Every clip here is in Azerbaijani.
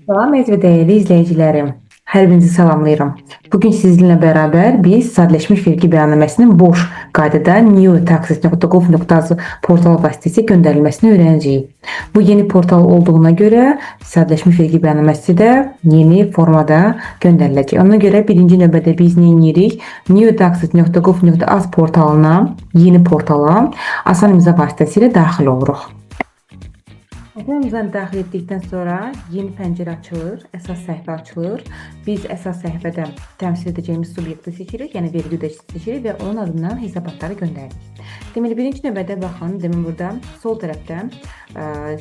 Salam əziz və dəyərli izləyicilərim. Hər birinizi salamlayıram. Bugün sizinlə bərabər biz sadələşmiş vergi bəyannaməsinin boş qaydada newtaxis.gov.az portalı vasitəsilə göndərilməsini öyrənəcəyik. Bu yeni portal olduğuna görə sadələşmiş vergi bəyannaməsi də yeni formada göndəriləcək. Ona görə birinci növbədə biz nə edirik? newtaxis.gov.az portalına, yeni portala asan imza vasitəsilə daxil oluruq. Əmzanı daxil etdikdən sonra yeni pəncərə açılır, əsas səhifə açılır. Biz əsas səhifədə təmsil edəcəyimiz subyekti seçirik, yəni vergi ödəyicisi seçirik və onun adından hesabatları göndəririk. Deməli, birinci növbədə baxın, burada sol tərəfdə,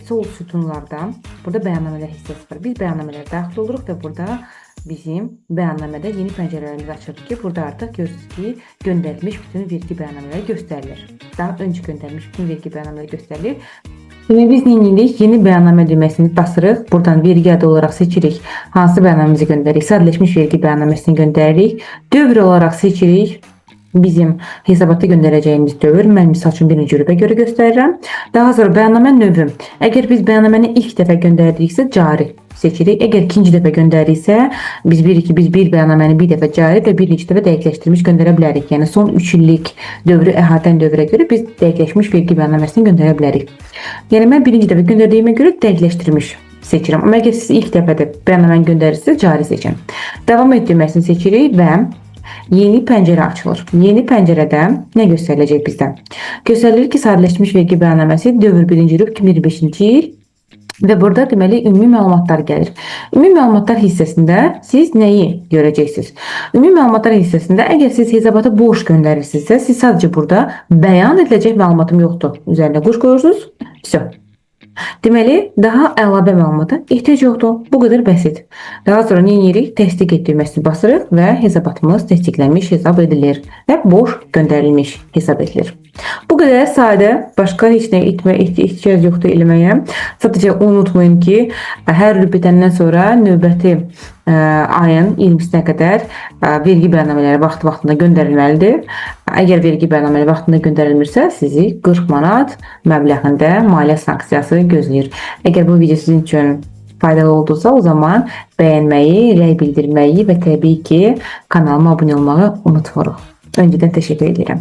sol sütunlarda burada bəyannamələr hissəsi var. Biz bəyannamələrə daxil oluruq və burada bizim bəyannamədə yeni pəncərələrimiz açılır ki, burada artıq görürsünüz ki, göndərilmiş bütün vergi bəyannamələri göstərilir. Daha öncə göndərilmiş bütün vergi bəyannamələri göstərilir. Biz nə edirik? Yeni bəyannamə düyməsini basırıq. Buradan vergi adı olaraq seçirik. Hansı bəyannaməmizi göndəririk? Sadələşmiş vergi bəyannaməsini göndəririk. Dövr olaraq seçirik. Bizim hesabata göndərəcəyimiz dövr. Mən misal üçün birinci qrupa görə göstərirəm. Daha sonra bəyannamə növü. Əgər biz bəyannaməni ilk dəfə göndərdiksə cari seçirik. Əgər ikinci dəfə göndəririksə biz bir bəyannaməni bir dəfə cari və bir neçə dəfə dəqiqləşdirilmiş göndərə bilərik. Yəni son 3 illik dövrü əhatən dövrə görə biz dəqiqləşmiş vergi bəyannaməsini göndərə bilərik. Yəni mən birinci dəfə göndərdiyimə görə dəqiqləşdirilmiş seçirəm. Amma əgər siz ilk dəfədə bəyannaməni göndərirsiniz, cari seçin. Davam et düyməsini seçirik və yeni pəncərə açılır. Yeni pəncərədə nə göstəriləcək bizdən? Göstərilir ki, sadələşmiş vergi bəyannaməsi dövr 1-ci qrup 2025-ci il və burada deməli ümumi məlumatlar gəlir. Ümumi məlumatlar hissəsində siz nəyi görəcəksiniz? Ümumi məlumatlar hissəsində əgər siz hesabata borc göndərirsinizsə, siz sadəcə burada bəyan ediləcək məlumatım yoxdur. Üzərinə quş qoyursunuz. Vəsə. Deməli, daha əlavə məlumata ehtiyac yoxdur. Bu qədər bəsit. Daha sonra nə edirik? Təsdiq et düyməsini basırıq və hesabatımız təsdiqlənmiş hesab edilir və borc göndərilmiş hesab edilir. Bu qədər sadə, başqa heç nə ehtiyac yoxdur eləməyə. Sadəcə unutmayın ki, hər il bitəndən sonra növbəti ayın 20-sinə qədər vergi bəyannamələri vaxtında göndərilməlidir. Əgər vergi bəyannamələri vaxtında göndərilmirsə, sizi 40 manat məbləğində maliyyə sanksiyası gözləyir. Əgər bu video sizin üçün faydalı olduysa, o zaman bəyənməyi, rəy bildirməyi və təbii ki, kanalıma abunə olmağı unutmuruq. Öncədən təşəkkür edirəm.